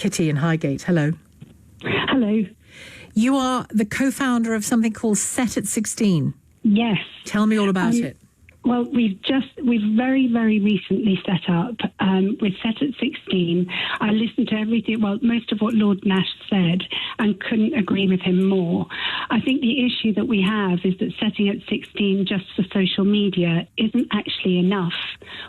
Kitty in Highgate. Hello. Hello. You are the co-founder of something called Set at 16. Yes. Tell me all about it. Well, we've very, very recently set up with Set at 16. I listened to everything, most of what Lord Nash said, and couldn't agree with him more. I think the issue that we have is that setting at 16 just for social media isn't actually enough.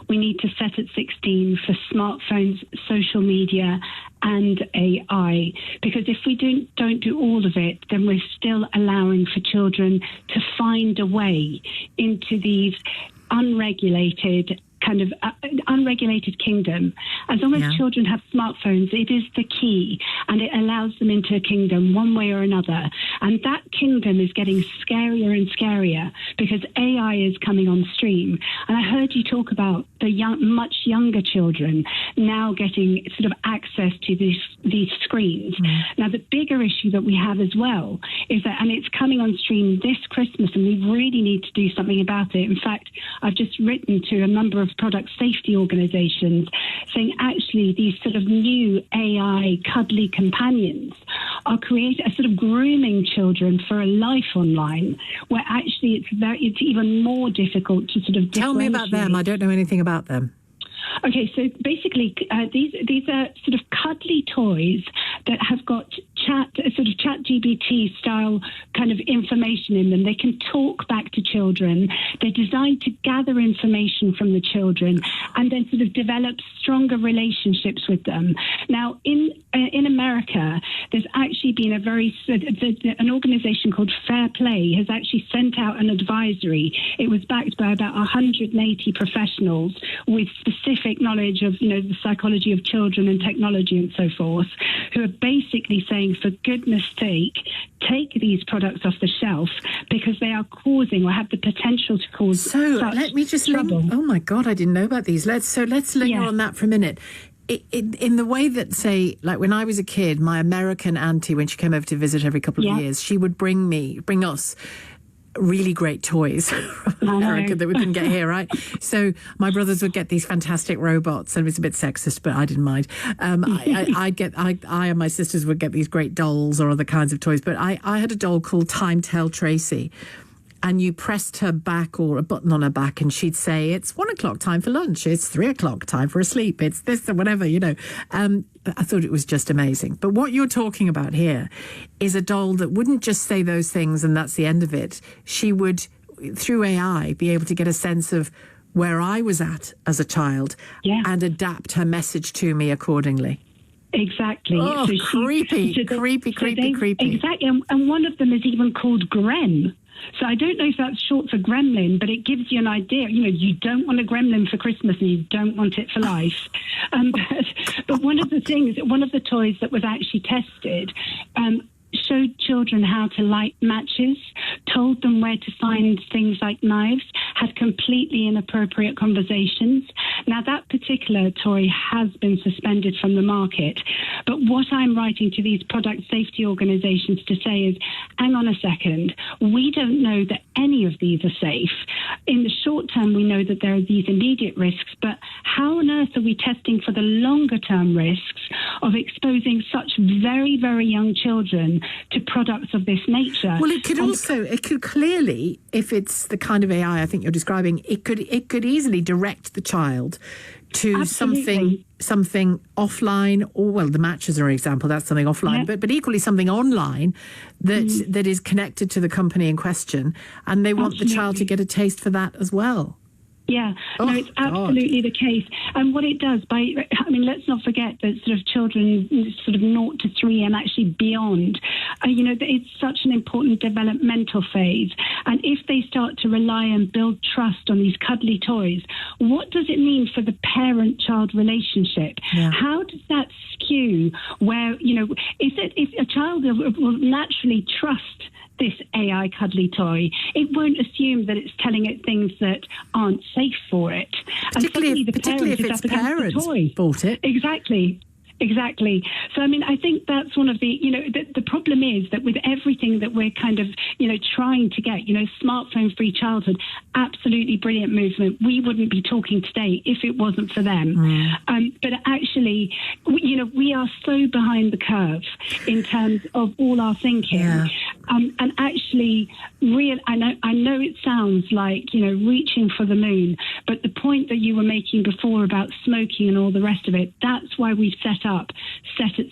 We need to set at 16 for smartphones, social media, and AI, because if we don't do all of it, then we're still allowing for children to find a way into these unregulated kingdom. As long as children have smartphones, it is the key, and it allows them into a kingdom one way or another. And that kingdom is getting scarier and scarier because AI is coming on stream. And I heard you talk about the much younger children now getting sort of access to these screens. Now, the bigger issue that we have as well is that, and it's coming on stream this Christmas, and we really need to do something about it. In fact, I've just written to a number of product safety organizations saying actually these sort of new AI cuddly companions are sort of grooming children for a life online, where actually it's even more difficult to sort of Tell me about them. I don't know anything about them. Okay, so basically these are sort of cuddly toys that have got chat GBT style kind of information in them. They can talk back to children. They're designed to gather information from the children and then sort of develop stronger relationships with them. Now, in America, there's actually been an organization called Fair Play has actually sent out an advisory. It was backed by about 180 professionals with specific knowledge of, the psychology of children and technology and so forth, who are basically saying, for goodness sake, take these products off the shelf because they are causing or have the potential to cause let me just trouble. Oh my God, I didn't know about these. Let's linger on that for a minute. In the way that, say, like when I was a kid, my American auntie, when she came over to visit every couple of years, she would bring us really great toys from America that we couldn't get here, right? So my brothers would get these fantastic robots, and it was a bit sexist, but I didn't mind. I and my sisters would get these great dolls or other kinds of toys, but I had a doll called Time Tell Tracy, and you pressed her back or a button on her back and she'd say, it's 1 o'clock time for lunch, it's 3 o'clock time for a sleep, it's this or whatever, I thought it was just amazing. But what you're talking about here is a doll that wouldn't just say those things and that's the end of it. She would, through AI, be able to get a sense of where I was at as a child and adapt her message to me accordingly. Exactly. Oh, so creepy. Exactly. And one of them is even called Grem. So I don't know if that's short for gremlin, but it gives you an idea. You don't want a gremlin for Christmas and you don't want it for life. But one of the toys that was actually tested showed children how to light matches, told them where to find things like knives, had completely inappropriate conversations. Now, that particular toy has been suspended from the market. But what I'm writing to these product safety organizations to say is, hang on a second, we don't know that any of these are safe. In the short term, we know that there are these immediate risks, but how on earth are we testing for the longer term risks of exposing such very, very young children to products of this nature? Well, it could clearly, if it's the kind of AI I think you're describing, it could easily direct the child to something offline, or the matches are an example, that's something offline, but equally something online that is connected to the company in question, and they want the child to get a taste for that as well. Yeah, no, it's absolutely the case. And what it does, let's not forget that sort of children sort of 0 to 3 and actually beyond, it's such an important developmental phase. And if they start to rely and build trust on these cuddly toys, what does it mean for the parent-child relationship? Yeah. How does that skew where, if a child will naturally trust this AI cuddly toy, it won't assume that it's telling it things that aren't safe for it. Particularly if its parents bought it. Exactly. Exactly. So, I mean, I think that's one of the, the problem is that with everything that we're kind of, trying to get, smartphone-free childhood, absolutely brilliant movement. We wouldn't be talking today if it wasn't for them. But actually, we are so behind the curve in terms of all our thinking. Yeah. And actually, I know it sounds like, reaching for the moon, but the point that you were making before about smoking and all the rest of it, that's why we've set at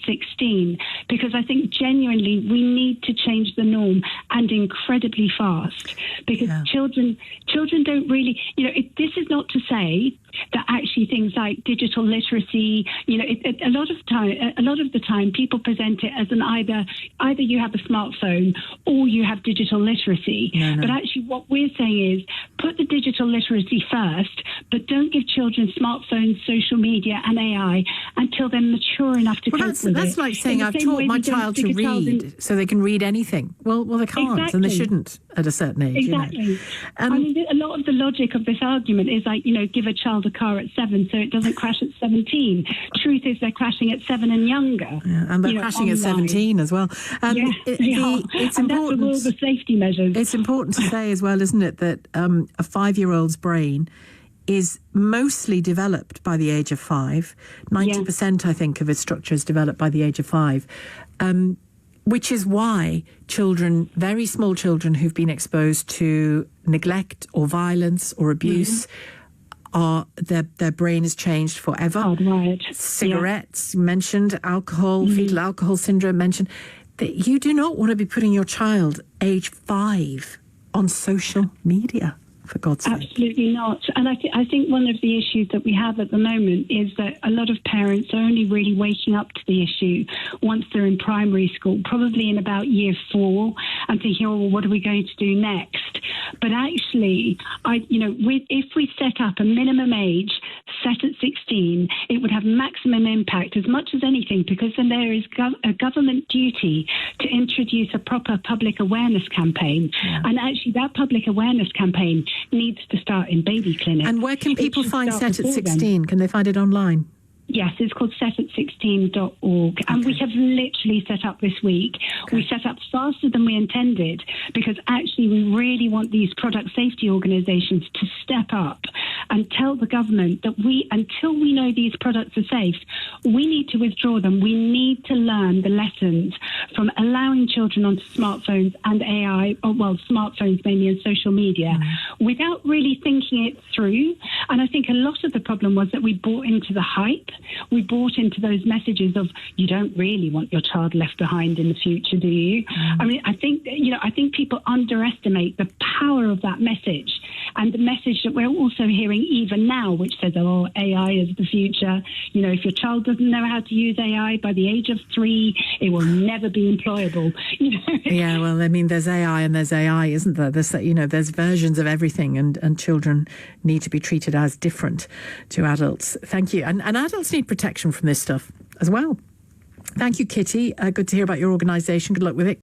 16, because I think genuinely we need to change the norm, and incredibly fast, because children don't really, this is not to say that actually things like digital literacy, a lot of the time people present it as an either you have a smartphone or you have digital literacy. No. But actually what we're saying is put the digital literacy first, but don't give children smartphones, social media and AI until they're mature enough to cope with it. That's like saying I've taught my child to read so they can read anything. Well, they can't, and they shouldn't at a certain age. Exactly. I mean, a lot of the logic of this argument is like, give a child a car at 7 so it doesn't crash at 17. Truth is they're crashing at 7 and younger. Yeah, and they're crashing at 17 as well. It's and important. That's with all the safety measures. It's important to say as well, isn't it, that a 5-year-old's brain is mostly developed by the age of 5. 90%, I think, of its structure is developed by the age of 5. Which is why children, very small children who've been exposed to neglect or violence or abuse, their brain is changed forever. Oh, right. Cigarettes mentioned, alcohol, fetal alcohol syndrome mentioned. That you do not want to be putting your child age 5 on social media, for God's sake. Absolutely not. And I think one of the issues that we have at the moment is that a lot of parents are only really waking up to the issue once they're in primary school, probably in about year 4, and thinking, well, what are we going to do next? But actually, if we set up a minimum age set at 16, it would have maximum impact as much as anything, because then there is a government duty to introduce a proper public awareness campaign. And actually, that public awareness campaign needs to start in baby clinics. And where can people find Set at 16? Can they find it online? Yes, it's called setat16.org. And we have literally set up this week. Okay. We set up faster than we intended, because actually we really want these product safety organisations to step up and tell the government that until we know these products are safe, we need to withdraw them. We need to learn the lessons from allowing children onto smartphones and AI, smartphones mainly, and social media, without really thinking it through. And I think a lot of the problem was that we bought into the hype. We bought into those messages of, you don't really want your child left behind in the future, do you? I mean, I think people underestimate the power of that message, and the message that we're also hearing even now, which says, oh, AI is the future. If your child doesn't know how to use AI by the age of 3, it will never be employable. Yeah, well, I mean, there's AI and there's AI, isn't there? There's versions of everything, and children need to be treated as different to adults. Thank you. And adults need protection from this stuff as well. Thank you, Kitty. Good to hear about your organisation. Good luck with it.